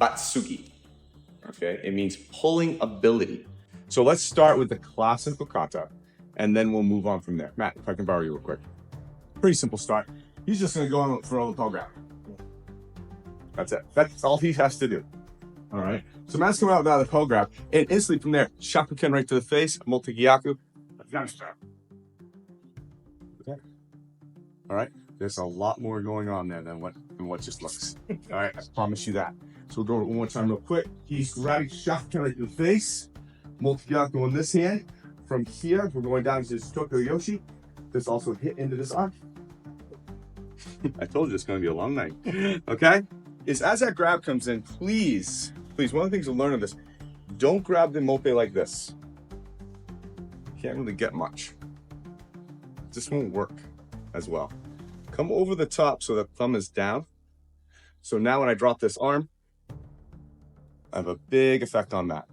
Batsugi. Okay, it means pulling ability. So let's start with the classical kata, and then we'll move on from there. Matt, if I can borrow you real quick. Pretty simple start. He's just going to go on for a toe grab. That's it. That's all he has to do. All right. So Matt's coming out without the toe grab, and instantly from there, Shakuken right to the face, Multi-Gyaku. Okay. All right. There's a lot more going on there than what just looks. All right. I promise you that. So we'll go one more time real quick. He's grabbing Shakuken right to the face, Multi-Gyaku in this hand. From here, we're going down to this Tokoyoshi. This also hit into this arc. I told you it's going to be a long night. Okay? Is as that grab comes in, please, one of the things to learn of this, don't grab the mope like this. You can't really get much. This won't work as well. Come over the top so the thumb is down. So now when I drop this arm, I have a big effect on that.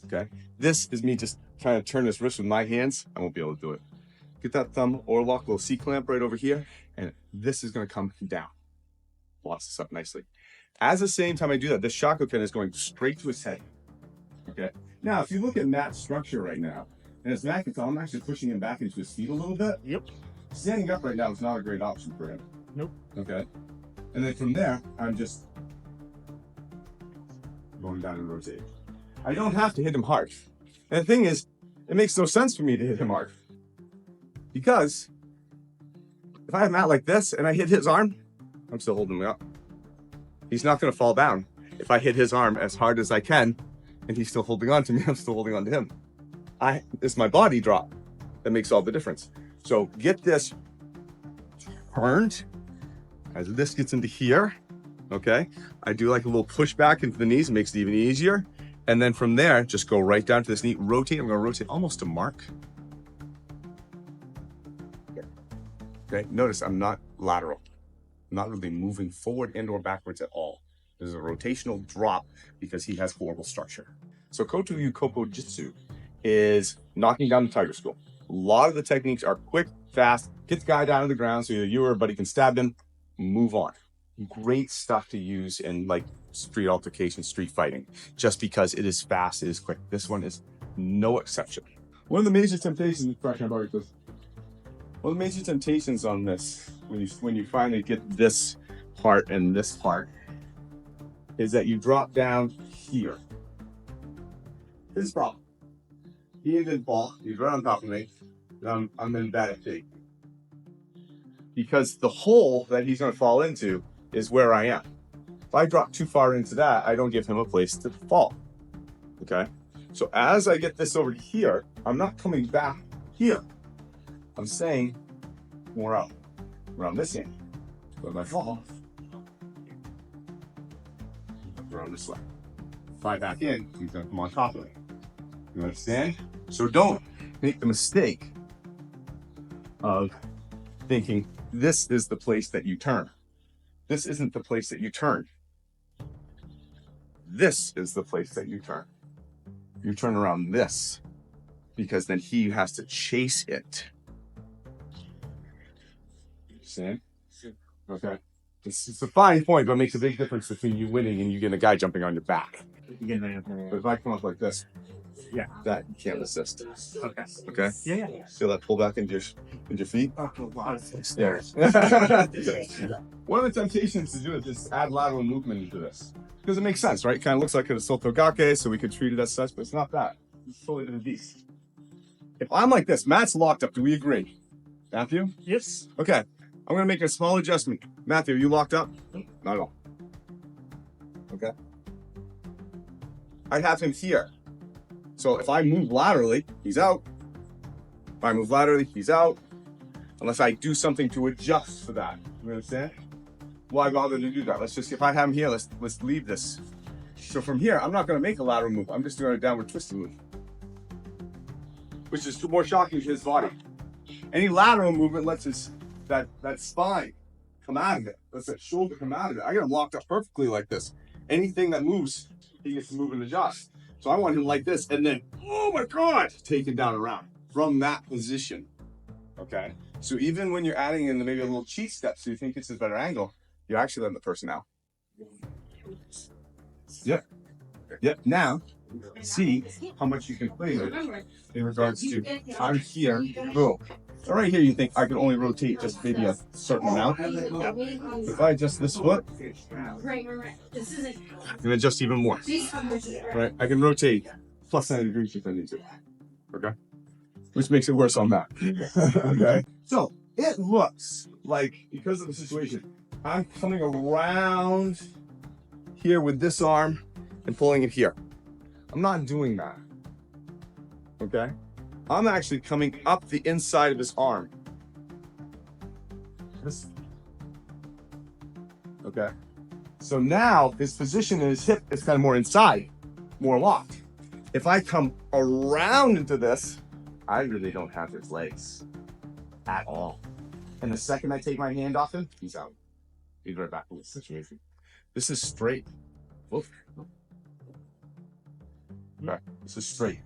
Okay? This is me just trying to turn this wrist with my hands. I won't be able to do it. Get that thumb or lock, little C-clamp right over here, and this is going to come down. Locks this up nicely. As the same time I do that, this Shakuken is going straight to his head. Okay. Now, if you look at Matt's structure right now, and as Matt can tell, I'm actually pushing him back into his feet a little bit. Yep. Standing up right now is not a great option for him. Nope. Okay. And then from there, I'm just going down and rotating. I don't have to hit him hard. And the thing is, it makes no sense for me to hit him hard. Because if I have Matt like this and I hit his arm, I'm still holding him up. He's not going to fall down. If I hit his arm as hard as I can and he's still holding on to me, I'm still holding on to him. It's my body drop that makes all the difference. So get this turned as this gets into here. Okay. I do like a little push back into the knees, makes it even easier. And then from there, just go right down to this knee, rotate. I'm going to rotate almost to mark. Okay, notice I'm not lateral. I'm not really moving forward and or backwards at all. There's a rotational drop because he has horrible structure. So Koto Ryu Ninjutsu is knocking down the tiger school. A lot of the techniques are quick, fast, get the guy down to the ground so either you or a buddy can stab him, move on. Great stuff to use in like street altercation, street fighting, just because it is fast, it is quick. This one is no exception. One of the major temptations, one of the major temptations on this, when you finally get this part and this part, is that you drop down here. This is a problem. He didn't fall. He's right on top of me. I'm in bad shape. Because the hole that he's going to fall into is where I am. If I drop too far into that, I don't give him a place to fall. Okay? So as I get this over here, I'm not coming back here. I'm saying more out around this end. But if I fall, around this way. If I back in, he's going to come on top of me. You understand? So don't make the mistake of thinking this is the place that you turn. This isn't the place that you turn. This is the place that you turn. You turn around this because then he has to chase it. Understand? Okay. It's a fine point, but it makes a big difference between you winning and you getting a guy jumping on your back. But if I come up like this, yeah, that you can't resist. Okay. Okay? Yeah. Feel that pull back into your feet? There. One of the temptations to do is just add lateral movement into this. Because it makes sense, right? It kind of looks like a sotogake, so we could treat it as such, but it's not that. It's totally different beast. If I'm like this, Matt's locked up. Do we agree? Matthew? Yes. Okay. I'm going to make a small adjustment. Matthew, are you locked up? Not at all. Okay. I have him here. So if I move laterally, he's out. If I move laterally, he's out. Unless I do something to adjust for that. You understand? Why bother to do that? Let's just, if I have him here, let's leave this. So from here, I'm not going to make a lateral move. I'm just doing a downward twisting move. Which is more shocking to his body. Any lateral movement lets that spine come out of it. Lets that shoulder come out of it. I got him locked up perfectly like this. Anything that moves, he gets to move and adjust. So I want him like this, and then, oh my God, take him down around from that position. Okay? So even when you're adding in maybe a little cheat step, so you think it's a better angle, you're actually letting the person out. Yep. Yep. Now, see how much you can play with in regards to I'm here. Boom. So right here, you think I can only rotate just maybe a certain amount. If I adjust this foot, I can adjust even more. Right? I can rotate plus 90 degrees if I need to. Okay? Which makes it worse on that. Okay? So it looks like, because of the situation, I'm coming around here with this arm and pulling it here. I'm not doing that. Okay? I'm actually coming up the inside of his arm. Okay? So now his position in his hip is kind of more inside, more locked. If I come around into this, I really don't have his legs at all. And the second I take my hand off him, he's out. He's right back in this situation. This is straight. Oof. Okay, this is straight.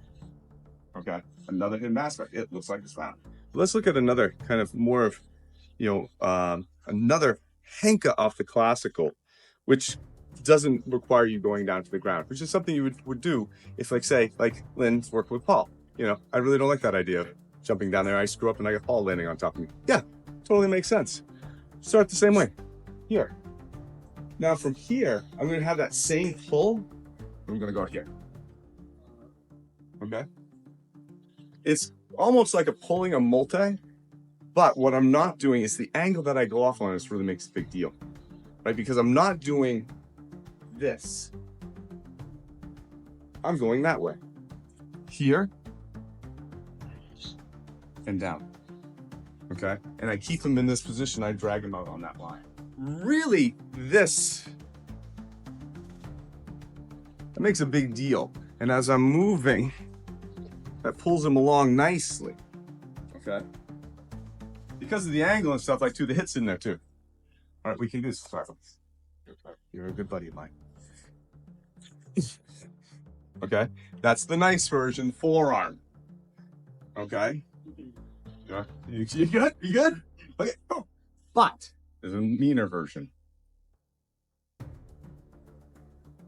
Okay, another hidden aspect. It looks like it's found. Let's look at another kind of more of, another Henka off the classical, which doesn't require you going down to the ground, which is something you would do if, like, say, like Lynn's worked with Paul. I really don't like that idea of jumping down there. I screw up and I get Paul landing on top of me. Yeah, totally makes sense. Start the same way. Here. Now from here, I'm going to have that same pull. I'm going to go here. Okay? It's almost like pulling a multi, but what I'm not doing is the angle that I go off on really makes a big deal, right? Because I'm not doing this. I'm going that way. Here and down. Okay? And I keep him in this position. I drag him out on that line. Really, that makes a big deal. And as I'm moving, that pulls him along nicely. Okay? Because of the angle and stuff, like, too, the hit's in there too. All right, we can do this. Sorry. You're a good buddy of mine. Okay? That's the nice version, forearm. Okay? Yeah. You good? You good? Okay. Oh. But there's a meaner version.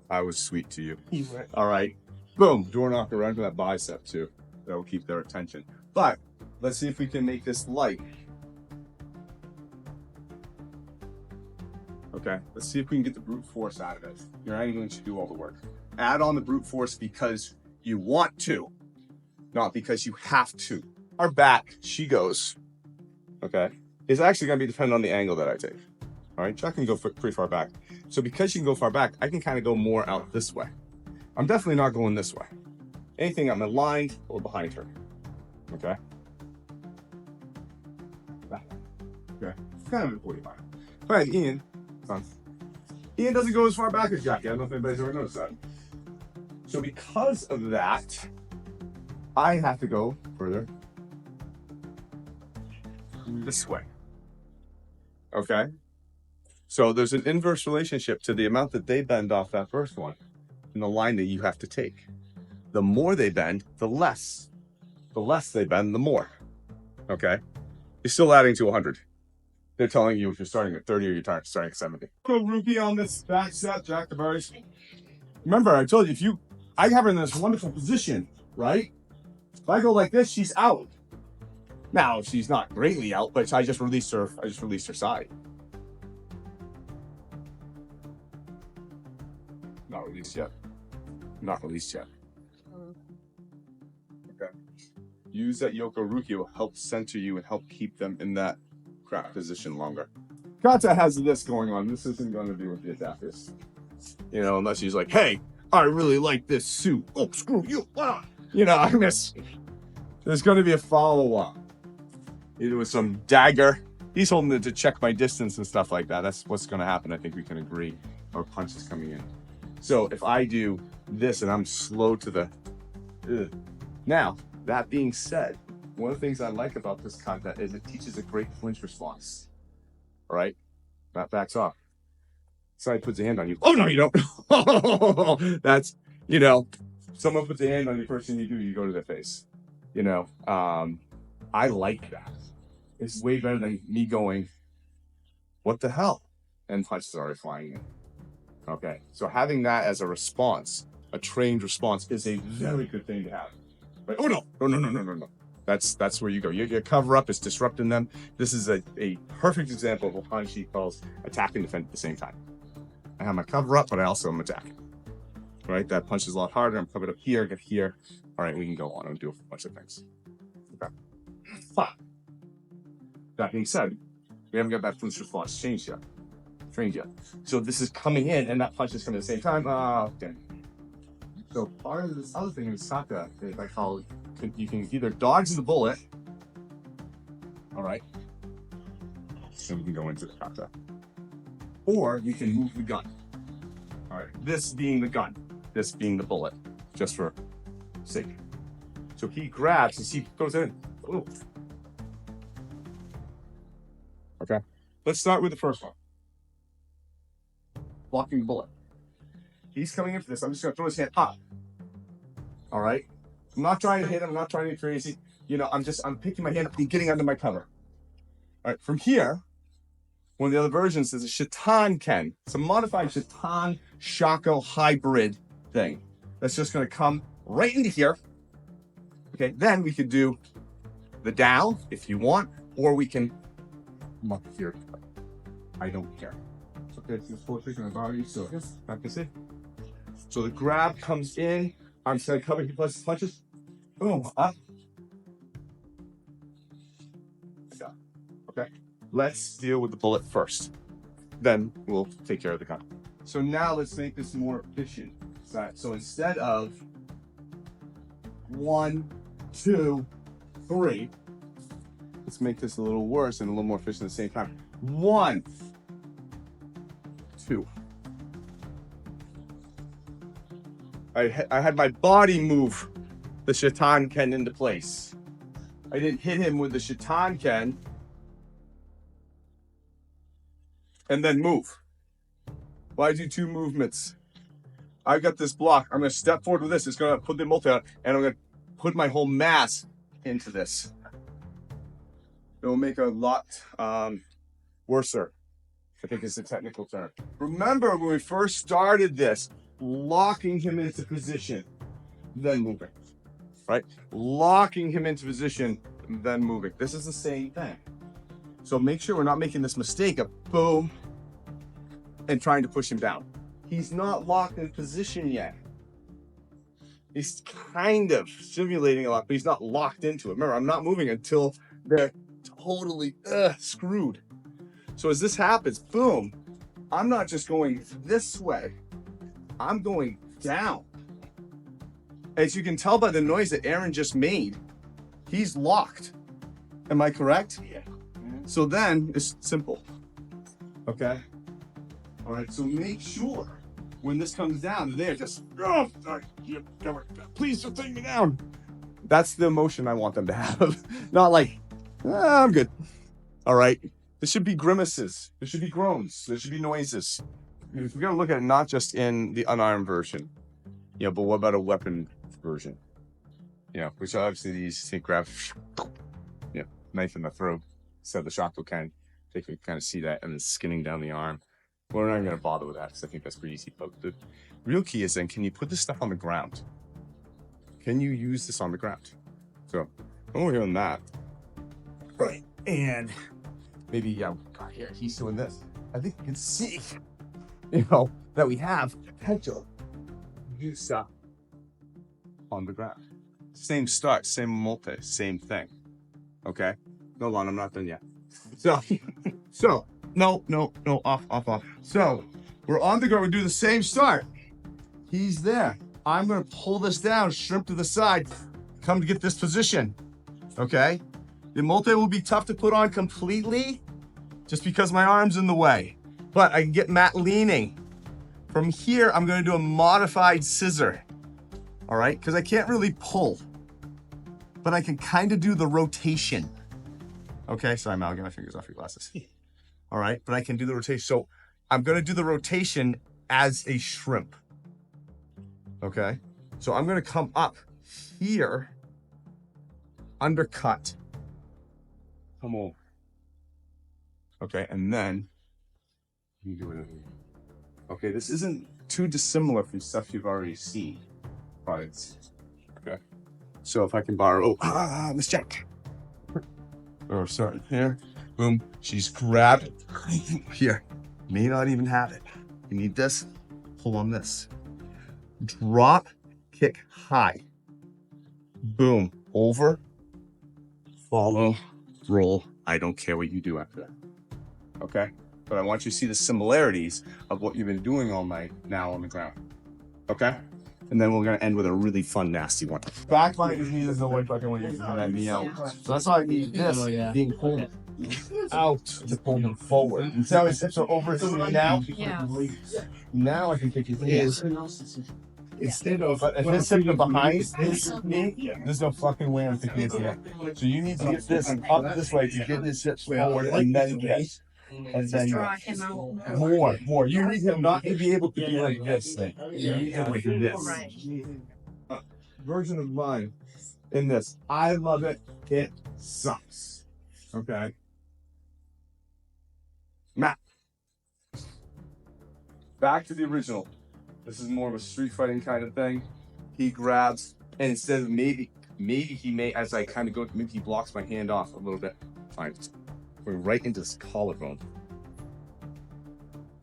I was sweet to you. All right. Boom. Door knocker right into that bicep too. That will keep their attention. But let's see if we can make this light. Okay. Let's see if we can get the brute force out of it. Your angling should do all the work. Add on the brute force because you want to, not because you have to. Our back, she goes, okay, is actually going to be dependent on the angle that I take. All right, Chuck can go pretty far back. So because she can go far back, I can kind of go more out this way. I'm definitely not going this way. Anything I'm aligned or behind her. Okay? Okay. It's kind of a 45. All right, Ian. Ian doesn't go as far back as Jackie. I don't know if anybody's ever noticed that. So because of that, I have to go further this way. Okay? So there's an inverse relationship to the amount that they bend off that first one and the line that you have to take. The more they bend, the less. The less they bend, the more. Okay? You're still adding to 100. They're telling you if you're starting at 30 or you're starting at 70. Go rookie on this back set, Jack the Birds. Remember, I told you, I have her in this wonderful position, right? If I go like this, she's out. Now, she's not greatly out, but I just released her side. Not released yet. Not released yet. Okay. Use that Yoko Ruki will help center you and help keep them in that crap position longer. Kata has this going on. This isn't going to be with the adapters. Unless he's like, hey, I really like this suit. Oh, screw you. I miss. There's going to be a follow-up. Either with some dagger. He's holding it to check my distance and stuff like that. That's what's going to happen. I think we can agree. Or punches coming in. So if I do this and I'm slow to the... Now, that being said, one of the things I like about this kata is it teaches a great flinch response. All right? That backs off. Somebody puts a hand on you. Oh, no, you don't. That's, someone puts a hand on you, first thing you do, you go to their face. I like that. It's way better than me going, what the hell? And punches are already flying in. Okay, so having that as a response, a trained response, is a very good thing to have. Right? Oh no. That's where you go. Your cover up is disrupting them. This is a perfect example of what Hanshi calls attack and defend at the same time. I have my cover up, but I also am attacking. Right? That punch is a lot harder. I'm covered up here, get here. All right, we can go on and do a bunch of things. Okay. But that being said, we haven't got that punch response trained yet. So this is coming in, and that punch is coming at the same time. Okay. So part of this other thing is kata, is like how you can either dodge the bullet, all right, so we can go into the kata, or you can move the gun. All right, this being the gun, this being the bullet, just for sake. So he grabs and he goes in. Ooh. Okay, let's start with the first one. Blocking the bullet. He's coming in for this. I'm just gonna throw his hand up. All right. I'm not trying to hit him. I'm not trying to be crazy. You know, I'm picking my hand up and getting under my cover. All right. From here, one of the other versions is a Shihan Ken. It's a modified Shihan Shako hybrid thing. That's just gonna come right into here. Okay. Then we could do the down if you want, or we can come up here. I don't care. Okay, so it's 4 my body, so I can see. So the grab comes in. I'm just gonna cover he punches. Boom, up. Okay. Let's deal with the bullet first. Then we'll take care of the gun. So now let's make this more efficient. So instead of 1, 2, 3, let's make this a little worse and a little more efficient at the same time. 1, 2. I had my body move the Shihan Ken into place. I didn't hit him with the Shihan Ken and then move. Why do 2 movements? I got this block. I'm going to step forward with this. It's going to put the multi on, and I'm going to put my whole mass into this. It will make a lot worser, I think is the technical term. Remember when we first started this, locking him into position, then moving, right? Locking him into position, then moving. This is the same thing. So make sure we're not making this mistake of boom and trying to push him down. He's not locked in position yet. He's kind of simulating a lot, but he's not locked into it. Remember, I'm not moving until they're totally screwed. So as this happens, boom, I'm not just going this way. I'm going down. As you can tell by the noise that Aaron just made, he's locked. Am I correct? Yeah. So then it's simple. Okay? All right, so make sure when this comes down, they're just, oh, please don't take me down. That's the emotion I want them to have. Not like, I'm good. All right? There should be grimaces. There should be groans. There should be noises. We're going to look at it not just in the unarmed version, you know, but what about a weapon version? You know, which obviously these take grab, you know, knife in the throat, instead of the shako can. They can kind of see that and then skinning down the arm. We're not going to bother with that because I think that's pretty easy. But the real key is then, can you put this stuff on the ground? Can you use this on the ground? So, when we're doing that, right, and maybe, yeah, here, he's doing this. I think you can see, you know, that we have potential to do stuff on the ground. Same start, same multi, same thing. Okay? Hold on, I'm not done yet. So, no, off. So, we're on the ground, we do the same start. He's there. I'm gonna pull this down, shrimp to the side, come to get this position. Okay? The multi will be tough to put on completely, just because my arm's in the way. But I can get Matt leaning. From here, I'm gonna do a modified scissor. All right, because I can't really pull, but I can kind of do the rotation. Okay, sorry, Mal, get my fingers off your glasses. All right, but I can do the rotation. So I'm gonna do the rotation as a shrimp. Okay, so I'm gonna come up here, undercut, come on. Okay, and then you do it. Okay, this isn't too dissimilar from stuff you've already seen. Right. Okay. So if I can borrow, Miss Jack. Or sorry, here. Boom. She's grabbed it. Here. May not even have it. You need this. Pull on this. Drop, kick high. Boom. Over. Follow. Roll. I don't care what you do after that. Okay? But I want you to see the similarities of what you've been doing all night now on the ground. Okay? And then we're gonna end with a really fun, nasty one. Back line is needed the way fucking when you're that knee out. So that's why I need this being pulled out to pull him forward. And so it's so over now. Yeah. Now I can take his hands. Instead of if it's sitting behind his knee, there's no fucking way I'm taking his hand. So you need to get this and up this way to get his hips forward and then get. And then Draw him out. more. You need him not to be able to be like this thing. You need him like this. Right. Version of mine in this. I love it. It sucks. Okay. Matt. Back to the original. This is more of a street fighting kind of thing. He grabs, and instead of maybe he may, as I kind of go, maybe he blocks my hand off a little bit. Fine. We're right into this collarbone.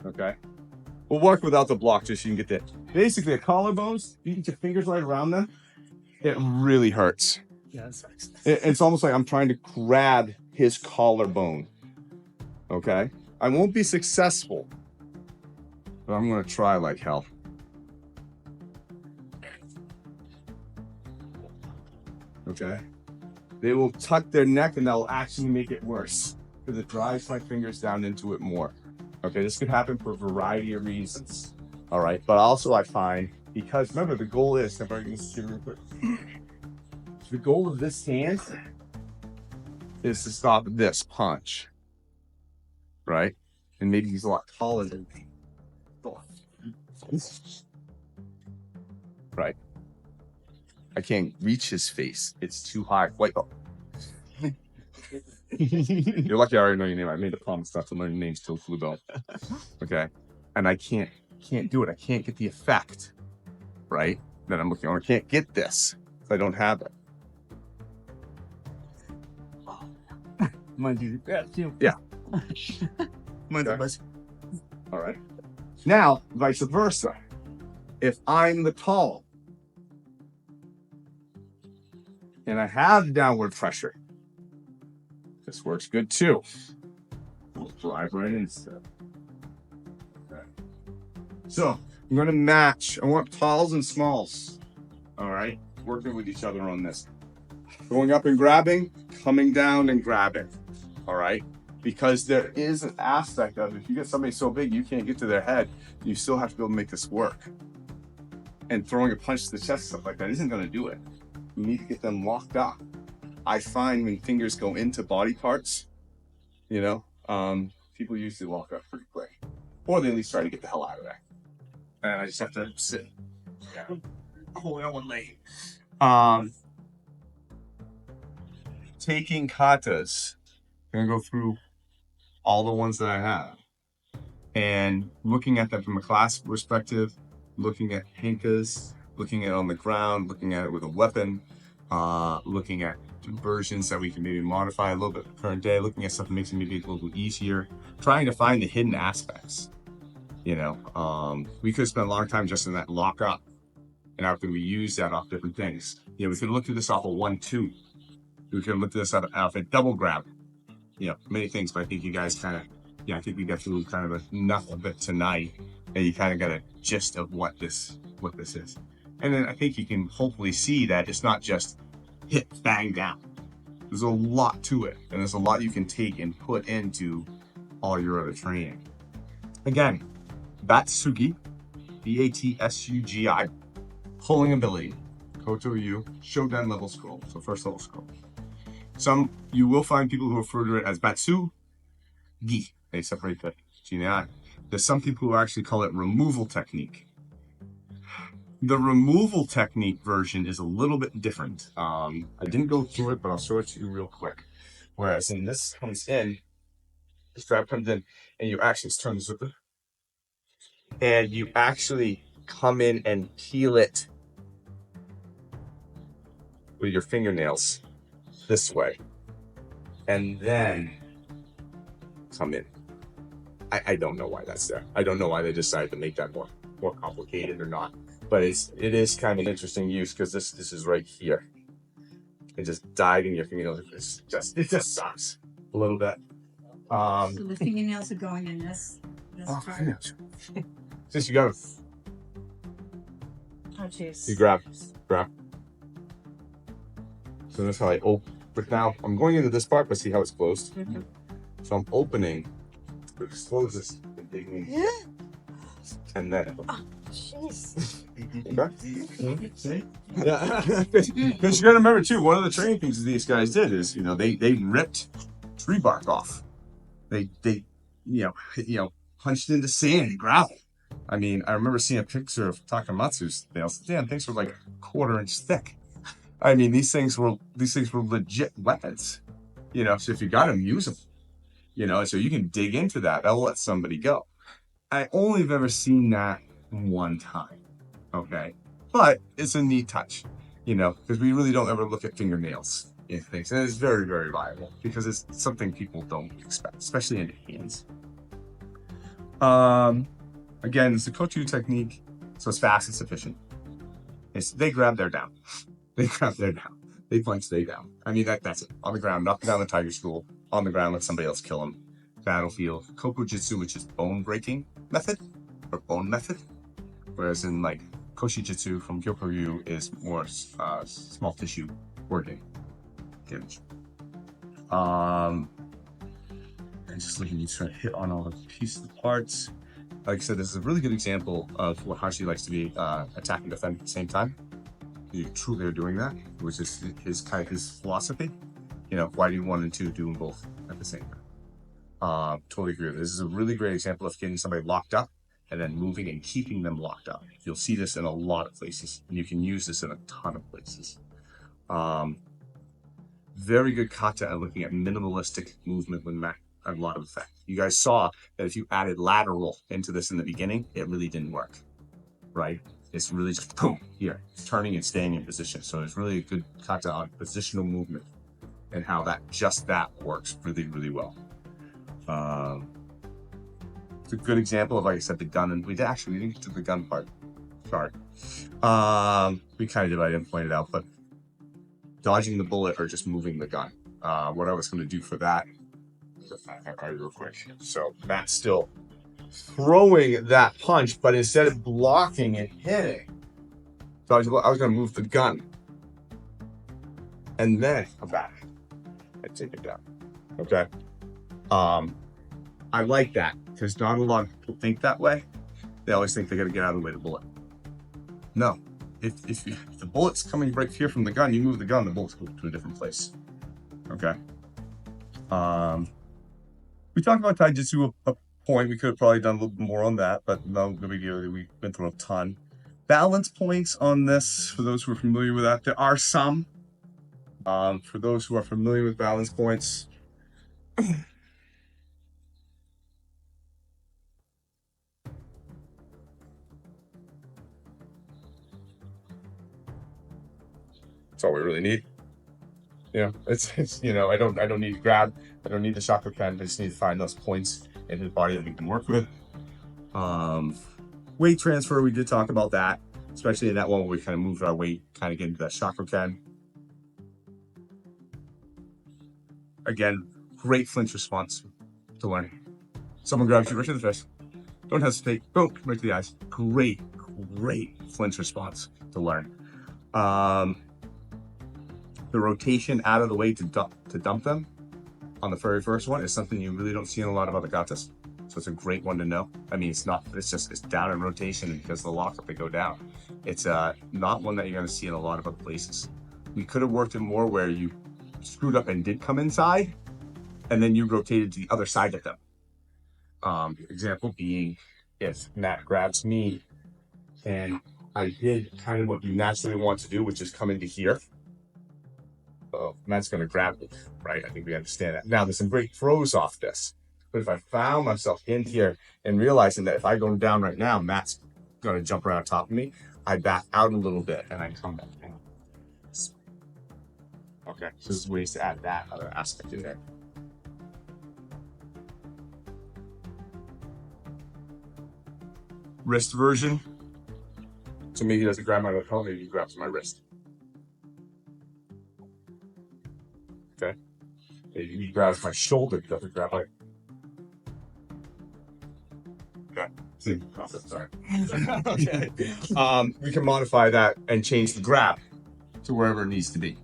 Okay. We'll work without the block just so you can get that. Basically, a collarbones, you get your fingers right around them, it really hurts. Yeah, that sucks. It's almost like I'm trying to grab his collarbone. Okay. I won't be successful, but I'm going to try like hell. Okay. They will tuck their neck and that'll actually make it worse because it drives my fingers down into it more. Okay, this could happen for a variety of reasons. All right, but also I find, because remember the goal is, the goal of this hand is to stop this punch, right? And maybe he's a lot taller than me. Right. I can't reach his face. It's too high. Wait, oh. You're lucky I already know your name. I made a promise not to learn your name till Blue Belt. Okay. And I can't do it. I can't get the effect, right? That I'm looking for. I can't get this if I don't have it. Might do that too. Yeah. Might do Okay. this. All right. Now, vice versa. If I'm the tall and I have downward pressure, this works good too. We'll drive right into it. Okay. So I'm going to match. I want talls and smalls. All right. Working with each other on this. Going up and grabbing, coming down and grabbing. All right. Because there is an aspect of if you get somebody so big you can't get to their head, you still have to be able to make this work. And throwing a punch to the chest, stuff like that, isn't going to do it. You need to get them locked up. I find when fingers go into body parts, you know, people usually walk up pretty quick. Or they at least try to get the hell out of there. And I just have to sit. Yeah. Hold on one leg. Taking katas. I'm gonna go through all the ones that I have. And looking at them from a class perspective, looking at Henkas, looking at it on the ground, looking at it with a weapon, looking at versions that we can maybe modify a little bit for current day, looking at stuff that makes it maybe a little easier, trying to find the hidden aspects. You know, we could spend a long time just in that lock up. And how can we use that off different things? You know, we could look at this off of 1-2. We could look at this off a double grab. You know, many things, but I think you guys kind of, yeah, I think we got through kind of enough of it tonight, and you kind of got a gist of what this is. And then I think you can hopefully see that it's not just hit, bang, down. There's a lot to it, and there's a lot you can take and put into all your other training. Again, Batsugi, Batsugi, pulling ability, Koto Ryu, Shodan level scroll, so first level scroll. Some, you will find people who refer to it as Batsugi. They separate the G and the I. There's some people who actually call it removal technique. The removal technique version is a little bit different. I didn't go through it, but I'll show it to you real quick. Whereas in this comes in, this grab comes in, and you actually turn this over. and you actually come in and peel it with your fingernails this way, and then come in. I don't know why that's there. I don't know why they decided to make that more complicated or not, but it is kind of an interesting use because this is right here, and just diving your fingernails. It just sucks a little bit. So the fingernails are going in this part. Since you got Oh, jeez. you grab. So that's how I open. But now I'm going into this part, but see how it's closed. Mhm. So I'm opening. Close this and dig in. And then. Jeez. Okay. See? Yeah. Because you gotta remember too, one of the training things these guys did is, they ripped tree bark off. They punched into sand and gravel. I mean, I remember seeing a picture of Takamatsu's nails. Damn, things were like a quarter-inch thick. I mean, these things were legit weapons. So if you got them, use them. So you can dig into that. That'll let somebody go. I only have ever seen that one time. Okay. But it's a neat touch, because we really don't ever look at fingernails in things. And it's very, very viable because it's something people don't expect, especially in the hands. Again, it's a kotoryu technique, so it's fast and sufficient. They grab their down. They grab their down. They punch they down. I mean, that's it. On the ground, knock down the tiger school. On the ground, let somebody else kill him. Battlefield. Kokujutsu, which is bone breaking method, or bone method. Whereas in like Koshijutsu from Koto Ryu is more small tissue working damage. And just looking, you try to hit on all the pieces of parts. Like I said, this is a really good example of what Hashi likes to be attack and defend at the same time. You truly are doing that, which is his philosophy. Why do you want and two do them both at the same time? Totally agree with this. This is a really great example of getting somebody locked up and then moving and keeping them locked up. You'll see this in a lot of places, and you can use this in a ton of places. Very good kata at looking at minimalistic movement with a lot of effect. You guys saw that if you added lateral into this in the beginning, it really didn't work, right? It's really just boom, here, turning and staying in position. So it's really a good kata on positional movement and how that works really, really well. It's a good example of, like I said, the gun, and we didn't get to the gun part. Sorry. We kind of did, I didn't point it out, but dodging the bullet or just moving the gun. What I was going to do for that, real quick. So Matt's still throwing that punch, but instead of blocking and hitting, so I was going to move the gun and then come back and take it down. Okay. I like that because not a lot of people think that way. They always think they got to get out of the way of the bullet. No, if the bullet's coming right here from the gun, you move the gun, the bullet's going to a different place. Okay. We talked about taijutsu a point. We could have probably done a little bit more on that, but no big deal. We went through a ton. Balance points on this, for those who are familiar with that, there are some. For those who are familiar with balance points, that's all we really need. It's I don't need to grab, I don't need the chakra pen. I just need to find those points in his body that we can work with. Weight transfer, we did talk about that, especially in that one where we kind of moved our weight, kind of get into that chakra pen. Again, great flinch response to learning. Someone grabs you right to the face. Don't hesitate. Boom, right to the eyes. Great flinch response to learn. The rotation out of the way to dump them on the very first one is something you really don't see in a lot of other katas. So it's a great one to know. I mean, it's down in rotation, and because of the lockup, they go down. It's not one that you're going to see in a lot of other places. We could have worked it more where you screwed up and did come inside, and then you rotated to the other side of them. Example being, if Matt grabs me and I did kind of what you naturally want to do, which is come into here. Matt's going to grab me, right? I think we understand that. Now, there's some great throws off this. But if I found myself in here and realizing that if I go down right now, Matt's gonna jump right on top of me, I back out a little bit and I come back in. Okay, so there's ways to add that other aspect in there. Wrist version. So maybe he doesn't grab my lapel, maybe he grabs my wrist. Okay. Maybe he grabs my shoulder, he doesn't grab my. Okay. See, sorry. Okay. We can modify that and change the grab to wherever it needs to be.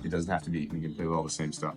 It doesn't have to be. We can play with all the same stuff.